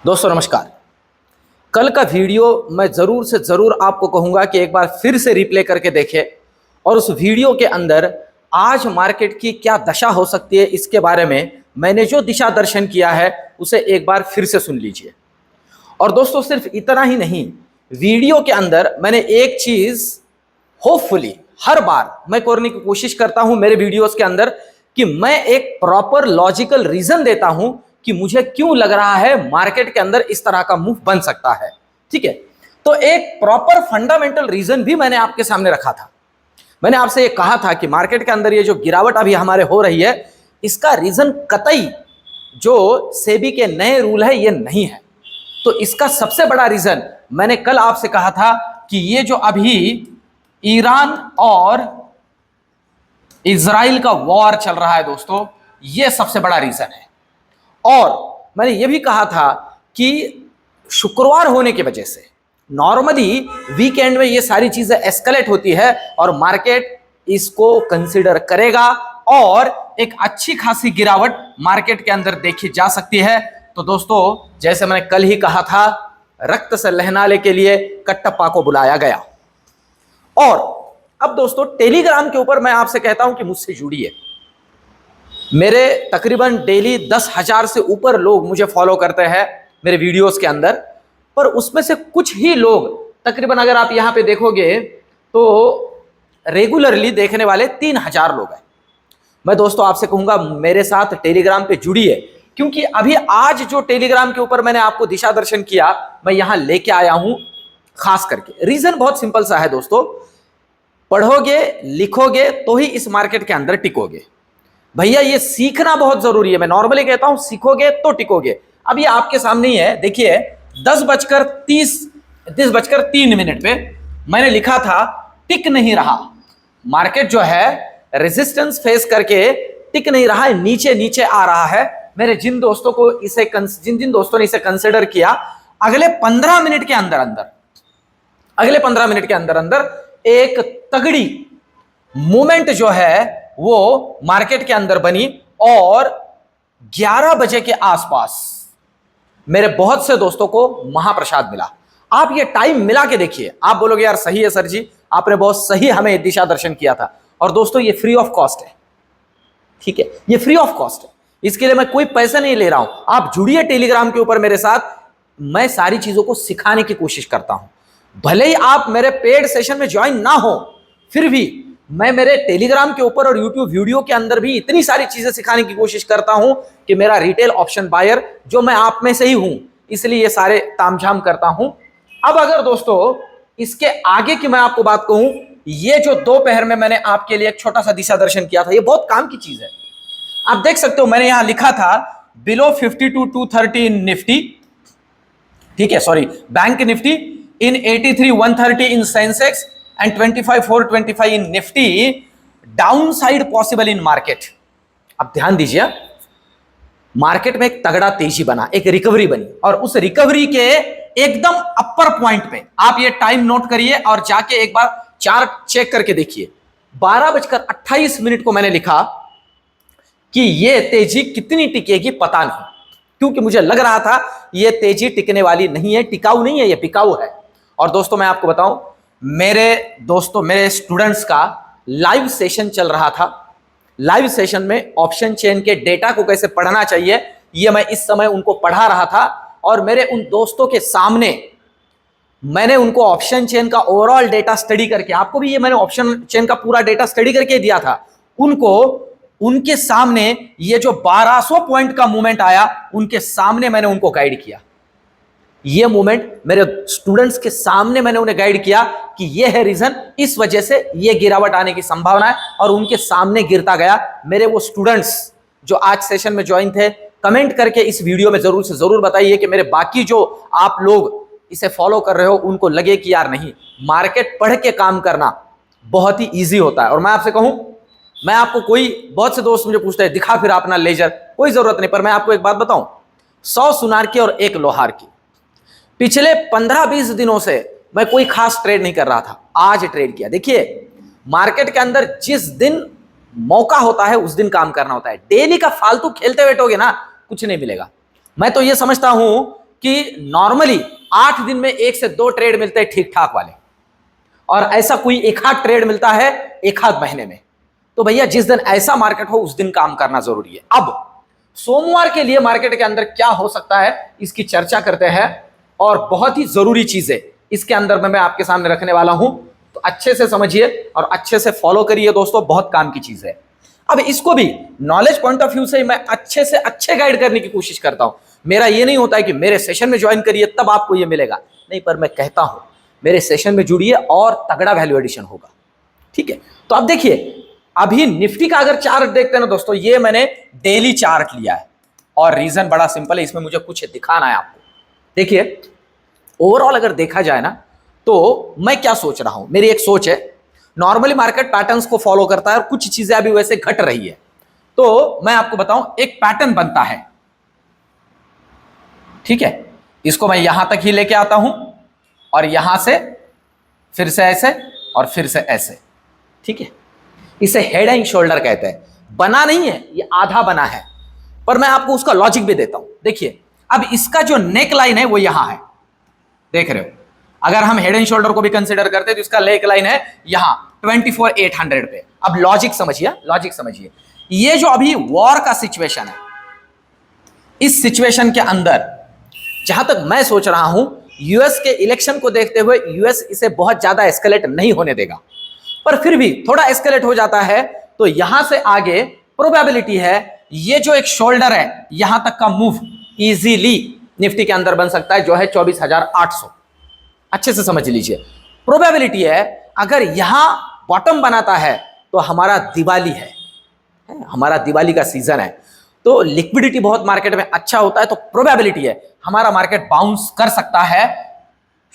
दोस्तों नमस्कार। कल का वीडियो मैं ज़रूर से ज़रूर आपको कहूँगा कि एक बार फिर से रिप्ले करके देखें और उस वीडियो के अंदर आज मार्केट की क्या दशा हो सकती है इसके बारे में मैंने जो दिशा दर्शन किया है उसे एक बार फिर से सुन लीजिए। और दोस्तों सिर्फ इतना ही नहीं, वीडियो के अंदर मैंने एक चीज़ होपफुली हर बार मैं करने की कोशिश करता हूं मेरे वीडियोस के अंदर कि मैं एक प्रॉपर लॉजिकल रीजन देता हूं कि मुझे क्यों लग रहा है मार्केट के अंदर इस तरह का मूव बन सकता है। ठीक है, तो एक प्रॉपर फंडामेंटल रीजन भी मैंने आपके सामने रखा था। मैंने आपसे ये कहा था कि मार्केट के अंदर ये जो गिरावट अभी हमारे हो रही है इसका रीजन कतई जो सेबी के नए रूल है ये नहीं है। तो इसका सबसे बड़ा रीजन मैंने कल आपसे कहा था कि ये जो अभी ईरान और इजराइल का वॉर चल रहा है दोस्तों, ये सबसे बड़ा रीजन है। और मैंने ये भी कहा था कि शुक्रवार होने की वजह से नॉर्मली वीकेंड में ये सारी चीजें एस्केलेट होती है और मार्केट इसको कंसीडर करेगा और एक अच्छी खासी गिरावट मार्केट के अंदर देखी जा सकती है। तो दोस्तों जैसे मैंने कल ही कहा था, रक्त से लहनाले के लिए कटप्पा को बुलाया गया। और अब दोस्तों टेलीग्राम के ऊपर मैं आपसे कहता हूं कि मुझसे जुड़िए। मेरे तकरीबन डेली 10,000 से ऊपर लोग मुझे फॉलो करते हैं मेरे वीडियोस के अंदर, पर उसमें से कुछ ही लोग तकरीबन अगर आप यहां पे देखोगे तो रेगुलरली देखने वाले 3,000 लोग हैं। मैं दोस्तों आपसे कहूंगा मेरे साथ टेलीग्राम पे जुड़िए, क्योंकि अभी आज जो टेलीग्राम के ऊपर मैंने आपको दिशा दर्शन किया मैं यहां लेके आया हूं खास करके। रीजन बहुत सिंपल सा है दोस्तों, पढ़ोगे लिखोगे तो ही इस मार्केट के अंदर टिकोगे। भैया ये सीखना बहुत जरूरी है। मैं नॉर्मली कहता हूं सीखोगे तो टिकोगे। अब ये आपके सामने ही है, देखिए 10:03 पे मैंने लिखा था टिक नहीं रहा मार्केट, जो है रेजिस्टेंस फेस करके टिक नहीं रहा है, नीचे नीचे आ रहा है। मेरे जिन दोस्तों को इसे जिन दोस्तों ने इसे कंसिडर किया, अगले 15 मिनट के अंदर अंदर एक तगड़ी मूवमेंट जो है वो मार्केट के अंदर बनी और 11 बजे के आसपास मेरे बहुत से दोस्तों को महाप्रसाद मिला। आप ये टाइम मिला के देखिए, आप बोलोगे यार सही है सर जी, आपने बहुत सही हमें दिशा दर्शन किया था। और दोस्तों ये फ्री ऑफ कॉस्ट है, ठीक है, ये फ्री ऑफ कॉस्ट है, इसके लिए मैं कोई पैसा नहीं ले रहा हूं। आप जुड़िए टेलीग्राम के ऊपर मेरे साथ, मैं सारी चीजों को सिखाने की कोशिश करता हूं। भले ही आप मेरे पेड सेशन में ज्वाइन ना हो, फिर भी मैं मेरे टेलीग्राम के ऊपर और यूट्यूब वीडियो के अंदर भी इतनी सारी चीजें सिखाने की कोशिश करता हूं कि मेरा रिटेल ऑप्शन बायर जो मैं आप में से ही हूं, इसलिए ये सारे तामझाम करता हूं। अब अगर दोस्तों इसके आगे की मैं आपको बात कहूं, ये जो दोपहर में मैंने आपके लिए एक छोटा सा दिशा दर्शन किया था, ये बहुत काम की चीज है। आप देख सकते हो मैंने यहां लिखा था बिलो 52,230 इन निफ्टी, ठीक है, sorry bank Nifty, in 83,130 in Sensex and 25,425 in Nifty, down side possible in market. अब ध्यान दीजिए, मार्केट में एक तगड़ा तेजी बना, एक रिकवरी बनी, और उस रिकवरी के एकदम अपर पॉइंट पे आप ये टाइम नोट करिए और जाके एक बार चार्ट चेक करके देखिए। 12:28 को मैंने लिखा कि ये तेजी कितनी टिकेगी पता नहीं, क्योंकि मुझे लग रहा था ये तेजी टिकने वाली नहीं है, टिकाऊ नहीं है, ये पिकाऊ है। और दोस्तों मैं आपको बताऊं, मेरे स्टूडेंट्स का लाइव सेशन चल रहा था। लाइव सेशन में ऑप्शन चेन के डेटा को कैसे पढ़ना चाहिए ये मैं इस समय उनको पढ़ा रहा था, और मेरे उन दोस्तों के सामने मैंने उनको ऑप्शन चेन का ओवरऑल डेटा स्टडी करके, आपको भी ये मैंने ऑप्शन चेन का पूरा डेटा स्टडी करके दिया था, उनको उनके सामने ये जो 1200 पॉइंट का मूवमेंट आया उनके सामने मैंने उनको गाइड किया। ये मूवमेंट मेरे स्टूडेंट्स के सामने मैंने उन्हें गाइड किया कि ये है रीजन, इस वजह से ये गिरावट आने की संभावना है, और उनके सामने गिरता गया। मेरे वो स्टूडेंट्स जो आज सेशन में ज्वाइन थे, कमेंट करके इस वीडियो में जरूर से जरूर बताइए कि मेरे बाकी जो आप लोग इसे फॉलो कर रहे हो उनको लगे कि यार नहीं, मार्केट पढ़ के काम करना बहुत ही ईजी होता है। और मैं आपसे कहूं, मैं आपको बहुत से दोस्त मुझे पूछते हैं दिखा फिर अपना लेजर, कोई जरूरत नहीं, पर मैं आपको एक बात बताऊं, 100 सुनार की और 1 लोहार की। पिछले 15-20 दिनों से मैं कोई खास ट्रेड नहीं कर रहा था, आज ट्रेड किया। देखिए मार्केट के अंदर जिस दिन मौका होता है उस दिन काम करना होता है। डेली का फालतू खेलते बैठोगे ना, कुछ नहीं मिलेगा। मैं तो ये समझता हूं कि नॉर्मली 8 दिन में 1 से 2 ट्रेड मिलते हैं ठीक ठाक वाले, और ऐसा कोई एक आध ट्रेड मिलता है एक आध महीने में। तो भैया जिस दिन ऐसा मार्केट हो उस दिन काम करना जरूरी है। अब सोमवार के लिए मार्केट के अंदर क्या हो सकता है इसकी चर्चा करते हैं, और बहुत ही जरूरी चीजें इसके अंदर में मैं आपके सामने रखने वाला हूं, तो अच्छे से समझिए और अच्छे से फॉलो करिए दोस्तों, बहुत काम की चीज है। अब इसको भी नॉलेज पॉइंट ऑफ व्यू से मैं अच्छे से अच्छे गाइड करने की कोशिश करता हूं। मेरा ये नहीं होता है कि मेरे सेशन में ज्वाइन करिए तब आपको ये मिलेगा, नहीं, पर मैं कहता हूं मेरे सेशन में जुड़िए और तगड़ा वैल्यू एडिशन होगा। ठीक है, तो अब देखिए अभी निफ्टी का अगर चार्ट देखते हैं ना दोस्तों, ये मैंने डेली चार्ट लिया है और रीजन बड़ा सिंपल है, इसमें मुझे कुछ दिखाना है आपको। देखिए ओवरऑल अगर देखा जाए ना तो मैं क्या सोच रहा हूं, मेरी एक सोच है, नॉर्मली मार्केट पैटर्न्स को फॉलो करता है और कुछ चीजें अभी वैसे घट रही है। तो मैं आपको बताऊं एक पैटर्न बनता है, ठीक है, इसको मैं यहां तक ही लेके आता हूं और यहां से फिर से ऐसे और फिर से ऐसे, ठीक है, इसे हेड एंड शोल्डर कहते हैं। बना नहीं है, ये आधा बना है, पर मैं आपको उसका लॉजिक भी देता हूं। देखिए अब इसका जो नेक लाइन है वो यहां है, देख रहे हो, अगर हम हेड एंड शोल्डर को भी कंसीडर करते हैं तो इसका नेक लाइन है यहां 24,800 पे। अब लॉजिक समझिए, लॉजिक समझिए, ये जो अभी वॉर का सिचुएशन है, इस सिचुएशन के अंदर जहां तक मैं सोच रहा हूं यूएस के इलेक्शन को देखते हुए यूएस इसे बहुत ज्यादा एस्केलेट नहीं होने देगा, पर फिर भी थोड़ा एस्केलेट हो जाता है तो यहां से आगे प्रोबेबिलिटी है ये जो एक शोल्डर है यहां तक का मूव इजीली निफ्टी के अंदर बन सकता है, जो है 24,800। अच्छे से समझ लीजिए, प्रोबेबिलिटी है अगर यहां बॉटम बनाता है तो हमारा दिवाली है, हमारा दिवाली का सीजन है, तो लिक्विडिटी बहुत मार्केट में अच्छा होता है, तो प्रोबेबिलिटी है हमारा मार्केट बाउंस कर सकता है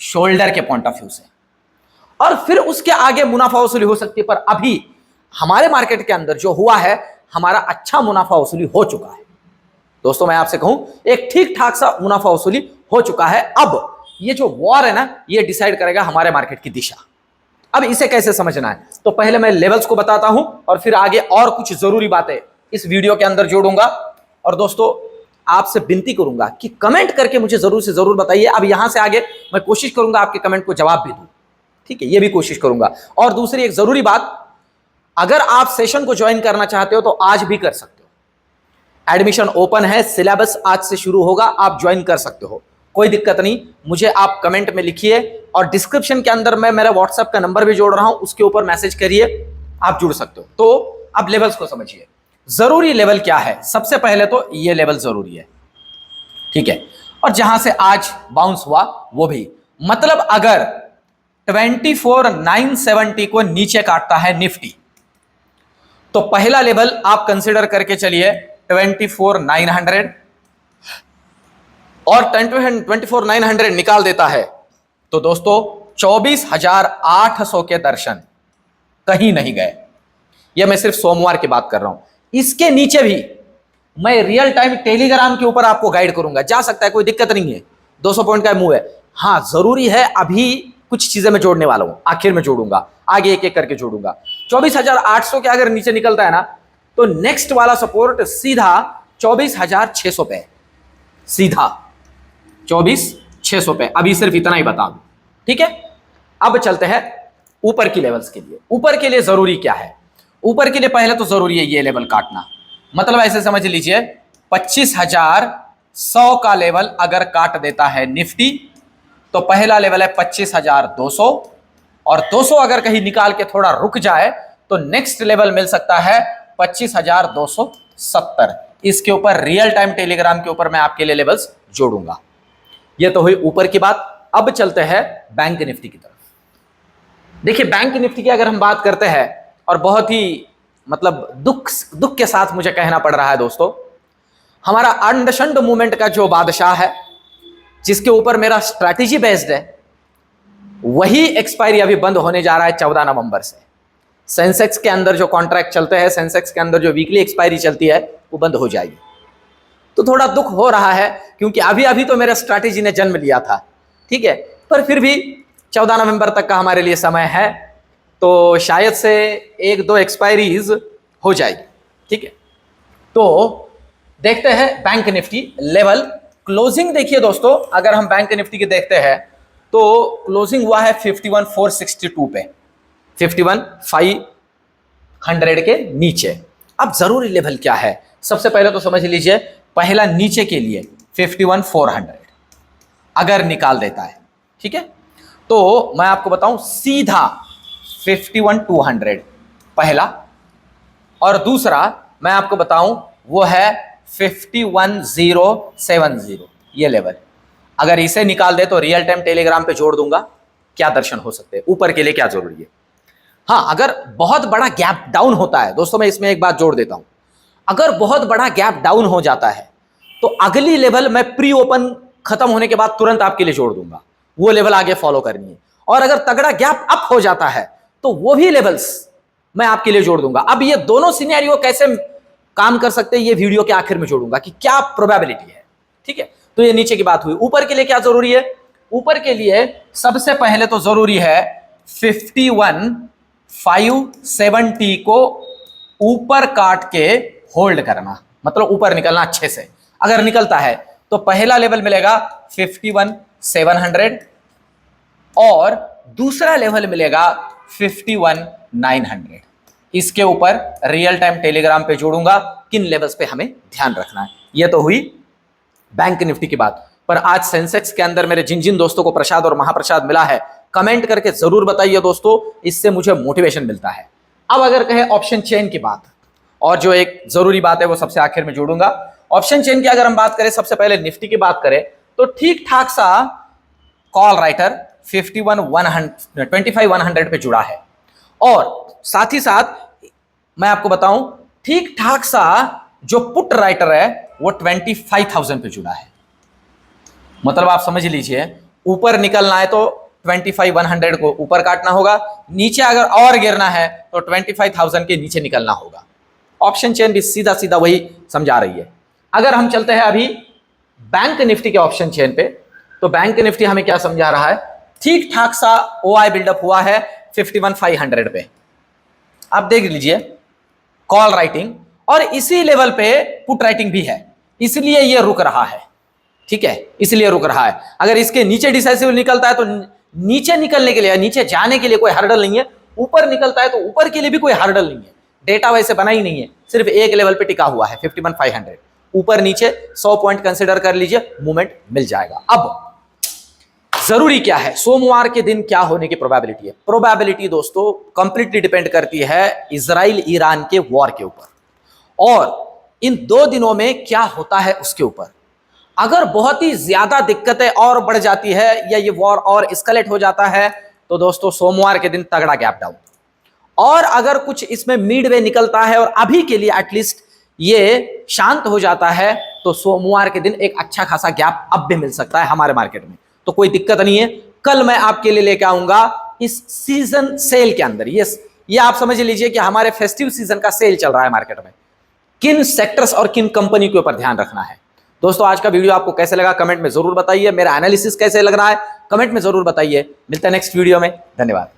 शोल्डर के पॉइंट ऑफ व्यू से, और फिर उसके आगे मुनाफा वसूली हो सकती है। पर अभी हमारे मार्केट के अंदर जो हुआ है हमारा अच्छा मुनाफा वसूली हो चुका है दोस्तों, मैं आपसे कहूं एक ठीक ठाक सा मुनाफा वसूली हो चुका है। अब ये जो वॉर है ना ये डिसाइड करेगा हमारे मार्केट की दिशा। अब इसे कैसे समझना है, तो पहले मैं लेवल्स को बताता हूं और फिर आगे और कुछ जरूरी बातें इस वीडियो के अंदर जोड़ूंगा। और दोस्तों आपसे विनती करूंगा कि कमेंट करके मुझे जरूर से जरूर बताइए। अब यहां से आगे मैं कोशिश करूंगा आपके कमेंट को जवाब भी दूं, ठीक है, ये भी कोशिश करूंगा। और दूसरी एक जरूरी बात, अगर आप सेशन को ज्वाइन करना चाहते हो तो आज भी कर सकते हो, एडमिशन ओपन है, सिलेबस आज से शुरू होगा, आप ज्वाइन कर सकते हो, कोई दिक्कत नहीं। मुझे आप कमेंट में लिखिए और डिस्क्रिप्शन के अंदर मैं मेरा व्हाट्सएप का नंबर भी जोड़ रहा हूं, उसके ऊपर मैसेज करिए, आप जुड़ सकते हो। तो अब लेवल्स को समझिए, जरूरी लेवल क्या है। सबसे पहले तो ये लेवल जरूरी है, ठीक है, और जहां से आज बाउंस हुआ वो भी, मतलब अगर 24,970 को नीचे काटता है निफ्टी तो पहला लेवल आप कंसीडर करके चलिए 24,900, और 24,900 निकाल देता है तो दोस्तों 24,800 के दर्शन कहीं नहीं गए। यह मैं सिर्फ सोमवार की बात कर रहा हूं, इसके नीचे भी मैं रियल टाइम टेलीग्राम के ऊपर आपको गाइड करूंगा, जा सकता है, कोई दिक्कत नहीं है, 200 पॉइंट का मूव है। हां जरूरी है अभी कुछ चीजें मैं जोड़ने वाला हूं, आखिर में जोड़ूंगा, आगे एक एक करके जोड़ूंगा। 24,800 के अगर नीचे निकलता है ना तो नेक्स्ट वाला सपोर्ट सीधा 24,600 पे, सीधा 24,600 पे। अभी सिर्फ इतना ही बता दूं, ठीक है। अब चलते हैं ऊपर की लेवल्स के लिए। ऊपर के लिए जरूरी क्या है, ऊपर के लिए पहले तो जरूरी है ये लेवल काटना, मतलब ऐसे समझ लीजिए 25,100 का लेवल अगर काट देता है निफ्टी तो पहला लेवल है 25,200, और 200 अगर कहीं निकाल के थोड़ा रुक जाए तो नेक्स्ट लेवल मिल सकता है 25,270। इसके ऊपर रियल टाइम टेलीग्राम के ऊपर मैं आपके लिए लेवल्स जोड़ूंगा। ये तो हुई ऊपर की बात। अब चलते हैं बैंक निफ्टी की तरफ। देखिए बैंक निफ्टी की अगर हम बात करते हैं, और बहुत ही मतलब दुख के साथ मुझे कहना पड़ रहा है दोस्तों, हमारा अंडशंड मूवमेंट का जो बादशाह है जिसके ऊपर मेरा स्ट्रैटेजी बेस्ड है, वही एक्सपायरी अभी बंद होने जा रहा है 14 नवंबर से। सेंसेक्स के अंदर जो कॉन्ट्रैक्ट चलते हैं, सेंसेक्स के अंदर जो वीकली एक्सपायरी चलती है वो बंद हो जाएगी। तो थोड़ा दुख हो रहा है क्योंकि अभी अभी तो मेरा स्ट्रैटेजी ने जन्म लिया था, ठीक है, पर फिर भी 14 नवंबर तक का हमारे लिए समय है, तो शायद से 1-2 एक्सपायरीज हो जाएगी, ठीक है। तो देखते हैं बैंक निफ्टी लेवल क्लोजिंग देखिए दोस्तों, अगर हम बैंक निफ्टी के देखते हैं तो क्लोजिंग हुआ है 51,462 पे, 51,500 के नीचे। अब जरूरी लेवल क्या है, सबसे पहले तो समझ लीजिए, पहला नीचे के लिए 51,400 अगर निकाल देता है, ठीक है, तो मैं आपको बताऊं सीधा 51,200 पहला, और दूसरा मैं आपको बताऊं वो है 51,070, ये लेवल। अगर इसे निकाल दे तो रियल टाइम टेलीग्राम पे जोड़ दूंगा, क्या दर्शन हो सकते हैं, ऊपर के लिए क्या जरूरी है। हाँ, अगर बहुत बड़ा गैप डाउन होता है दोस्तों, मैं इसमें एक बात जोड़ देता हूं, अगर बहुत बड़ा गैप डाउन हो जाता है तो अगली लेवल मैं प्री ओपन खत्म होने के बाद तुरंत आपके लिए जोड़ दूंगा, वो लेवल आगे फॉलो करनी है। और अगर तगड़ा गैप अप हो जाता है तो वो भी लेवल्स मैं आपके लिए जोड़ दूंगा। अब ये दोनों सिनेरियो कैसे काम कर सकते हैं, ये वीडियो के आखिर में जोड़ूंगा कि क्या प्रोबेबिलिटी है, ठीक है। तो ये नीचे की बात हुई। ऊपर के लिए क्या जरूरी है, ऊपर के लिए सबसे पहले तो जरूरी है 51,570 को ऊपर काट के होल्ड करना, मतलब ऊपर निकलना अच्छे से। अगर निकलता है तो पहला लेवल मिलेगा 51,700 और दूसरा लेवल मिलेगा 51,900। इसके ऊपर रियल टाइम टेलीग्राम पे जोड़ूंगा किन लेवल्स पे हमें ध्यान रखना है। यह तो हुई बैंक निफ्टी की बात। पर आज सेंसेक्स के अंदर मेरे जिन जिन दोस्तों को प्रसाद और महाप्रसाद मिला है, कमेंट करके जरूर बताइए दोस्तों, इससे मुझे मोटिवेशन मिलता है। अब अगर कहें ऑप्शन चेन की बात, और जो एक जरूरी बात है वो सबसे आखिर में जोड़ूंगा। ऑप्शन चेन की अगर हम बात करें, सबसे पहले निफ्टी की बात करें तो ठीक ठाक सा कॉल राइटर 25,100 पे जुड़ा है, और साथ ही साथ मैं आपको बताऊं ठीक ठाक सा जो पुट राइटर है वो 25,000 पे जुड़ा है। मतलब आप समझ लीजिए, ऊपर निकलना है तो 25,100 को ऊपर काटना होगा, नीचे अगर और गिरना है तो 25,000 के नीचे निकलना होगा। ऑप्शन चेन भी सीधा सीधा वही समझा रही है। अगर हम चलते हैं अभी बैंक निफ्टी के ऑप्शन चेन पे, तो बैंक निफ्टी हमें क्या समझा रहा है, ठीक ठाक सा ओआई बिल्डअप हुआ है 51,500 पे। आप देख लीजिए कॉल राइटिंग, और इसी लेवल पे पुट राइटिंग भी है, इसलिए ये रुक रहा है, ठीक है, इसलिए रुक रहा है। अगर इसके नीचे डिसाइसिव निकलता है तो नीचे निकलने के लिए, नीचे जाने के लिए कोई हर्डल नहीं है, ऊपर निकलता है तो ऊपर के लिए भी कोई हर्डल नहीं है। डेटा वैसे बना ही नहीं है, सिर्फ एक लेवल पे टिका हुआ है 51,500। ऊपर नीचे 100 पॉइंट कंसिडर कर लीजिए, मूवमेंट मिल जाएगा। अब जरूरी क्या है, सोमवार के दिन क्या होने की प्रोबेबिलिटी है। प्रोबेबिलिटी दोस्तों कंप्लीटली डिपेंड करती है इजराइल ईरान के वॉर के ऊपर, और इन 2 दिनों में क्या होता है उसके ऊपर। अगर बहुत ही ज्यादा दिक्कतें और बढ़ जाती है या ये वॉर और एस्केलेट हो जाता है तो दोस्तों सोमवार के दिन तगड़ा गैप डाउन, और अगर कुछ इसमें मिडवे निकलता है और अभी के लिए एटलीस्ट ये शांत हो जाता है तो सोमवार के दिन एक अच्छा खासा गैप अब भी मिल सकता है हमारे मार्केट में, तो कोई दिक्कत नहीं है। कल मैं आपके लिए लेकर आऊंगा इस सीजन सेल के अंदर, ये आप समझ लीजिए कि हमारे फेस्टिव सीजन का सेल चल रहा है मार्केट में, किन सेक्टर्स और किन कंपनी के ऊपर ध्यान रखना है। दोस्तों आज का वीडियो आपको कैसे लगा कमेंट में जरूर बताइए, मेरा एनालिसिस कैसे लग रहा है कमेंट में जरूर बताइए। मिलते हैं नेक्स्ट वीडियो में, धन्यवाद।